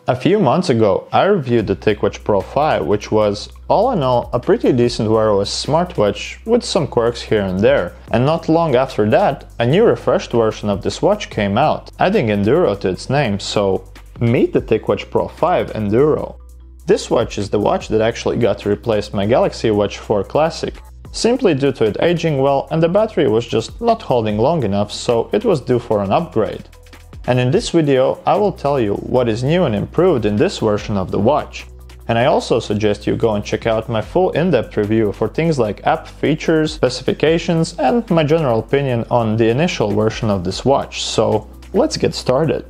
A few months ago, I reviewed the TicWatch Pro 5, which was, all in all, a pretty decent WearOS smartwatch with some quirks here and there. And not long after that, a new refreshed version of this watch came out, adding Enduro to its name, so meet the TicWatch Pro 5 Enduro. This watch is the watch that actually got to replace my Galaxy Watch 4 Classic, simply due to it aging well and the battery was just not holding long enough, so it was due for an upgrade. And in this video, I will tell you what is new and improved in this version of the watch. And I also suggest you go and check out my full in-depth review for things like app features, specifications, and my general opinion on the initial version of this watch. So let's get started.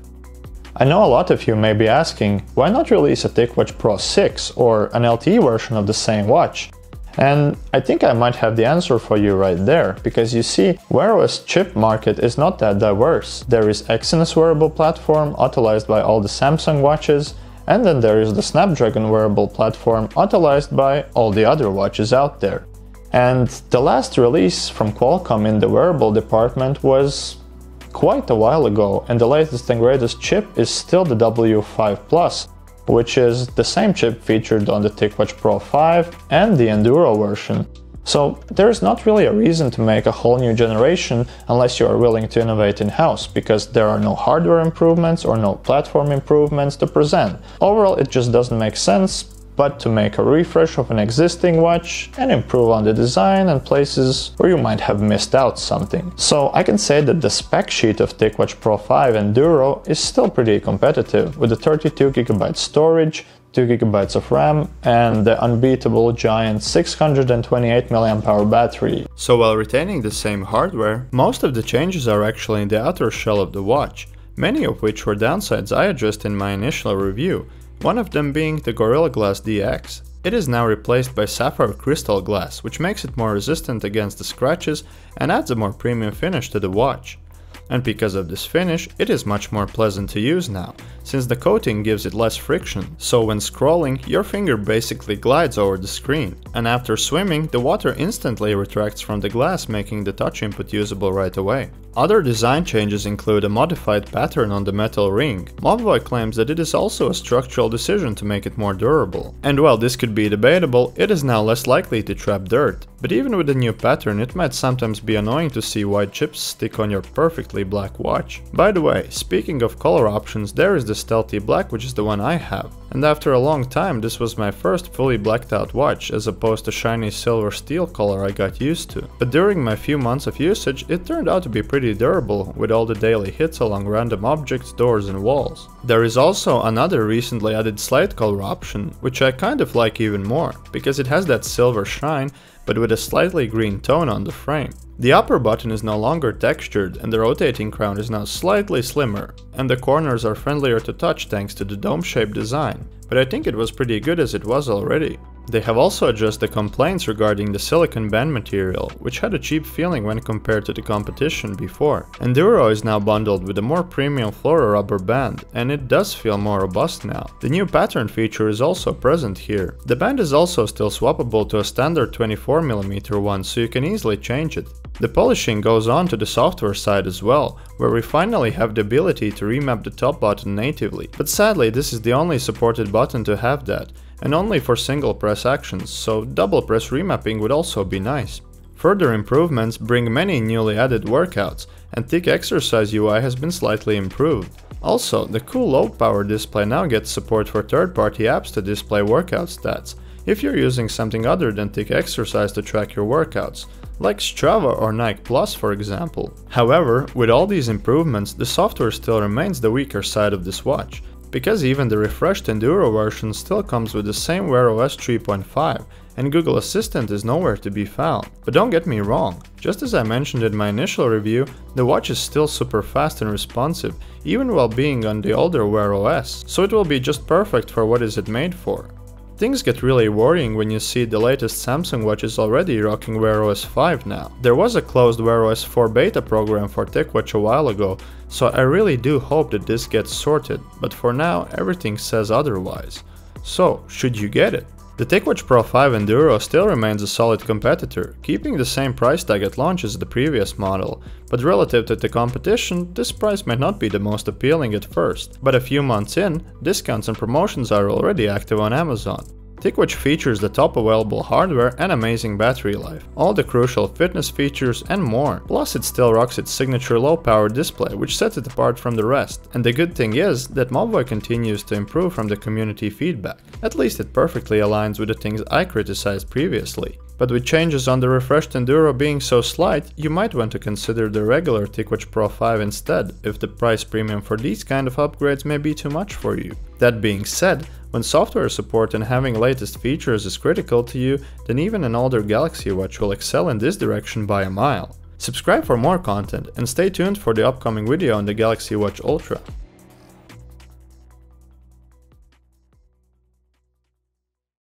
I know a lot of you may be asking, why not release a TicWatch Pro 6 or an LTE version of the same watch? And I think I might have the answer for you right there, because you see, WearOS chip market is not that diverse. There is Exynos wearable platform, authorized by all the Samsung watches, and then there is the Snapdragon wearable platform, authorized by all the other watches out there. And the last release from Qualcomm in the wearable department was quite a while ago, and the latest and greatest chip is still the W5 Plus, which is the same chip featured on the TicWatch Pro 5 and the Enduro version. So there's not really a reason to make a whole new generation unless you are willing to innovate in-house, because there are no hardware improvements or no platform improvements to present. Overall, it just doesn't make sense, but to make a refresh of an existing watch and improve on the design and places where you might have missed out something. So I can say that the spec sheet of TicWatch Pro 5 Enduro is still pretty competitive, with the 32GB storage, 2GB of RAM, and the unbeatable giant 628mAh battery. So while retaining the same hardware, most of the changes are actually in the outer shell of the watch, many of which were downsides I addressed in my initial review. One of them being the Gorilla Glass DX. It is now replaced by sapphire crystal glass, which makes it more resistant against the scratches and adds a more premium finish to the watch. And because of this finish, it is much more pleasant to use now, since the coating gives it less friction, so when scrolling, your finger basically glides over the screen, and after swimming, the water instantly retracts from the glass, making the touch input usable right away. Other design changes include a modified pattern on the metal ring. Mobvoi claims that it is also a structural decision to make it more durable. And while this could be debatable, it is now less likely to trap dirt. But even with the new pattern, it might sometimes be annoying to see white chips stick on your perfectly black watch. By the way, speaking of color options, there is the Stealthy Black, which is the one I have. And after a long time, this was my first fully blacked out watch, as opposed to shiny silver steel color I got used to. But during my few months of usage, it turned out to be pretty durable, with all the daily hits along random objects, doors and walls. There is also another recently added slate color option, which I kind of like even more, because it has that silver shine, but with a slightly green tone on the frame. The upper button is no longer textured, and the rotating crown is now slightly slimmer, and the corners are friendlier to touch thanks to the dome-shaped design, but I think it was pretty good as it was already. They have also addressed the complaints regarding the silicone band material, which had a cheap feeling when compared to the competition before. Enduro is now bundled with a more premium Flora rubber band, and it does feel more robust now. The new pattern feature is also present here. The band is also still swappable to a standard 24mm one, so you can easily change it. The polishing goes on to the software side as well, where we finally have the ability to remap the top button natively. But sadly, this is the only supported button to have that, and only for single press actions, so double press remapping would also be nice. Further improvements bring many newly added workouts, and TicExercise UI has been slightly improved. Also, the cool low power display now gets support for third-party apps to display workout stats, if you're using something other than TicExercise to track your workouts, like Strava or Nike Plus for example. However, with all these improvements, the software still remains the weaker side of this watch, because even the refreshed Enduro version still comes with the same WearOS 3.5, and Google Assistant is nowhere to be found. But don't get me wrong, just as I mentioned in my initial review, the watch is still super fast and responsive, even while being on the older WearOS, so it will be just perfect for what is it made for. Things get really worrying when you see the latest Samsung watches already rocking WearOS 5 now. There was a closed WearOS 4 beta program for TicWatch a while ago, so I really do hope that this gets sorted, but for now everything says otherwise. So, should you get it? The TicWatch Pro 5 Enduro still remains a solid competitor, keeping the same price tag at launch as the previous model, but relative to the competition, this price might not be the most appealing at first, but a few months in, discounts and promotions are already active on Amazon. TicWatch features the top available hardware and amazing battery life, all the crucial fitness features and more, plus it still rocks its signature low-power display, which sets it apart from the rest. And the good thing is that Mobvoi continues to improve from the community feedback. At least it perfectly aligns with the things I criticized previously. But with changes on the refreshed Enduro being so slight, you might want to consider the regular TicWatch Pro 5 instead, if the price premium for these kind of upgrades may be too much for you. That being said, when software support and having latest features is critical to you, then even an older Galaxy Watch will excel in this direction by a mile. Subscribe for more content and stay tuned for the upcoming video on the Galaxy Watch Ultra.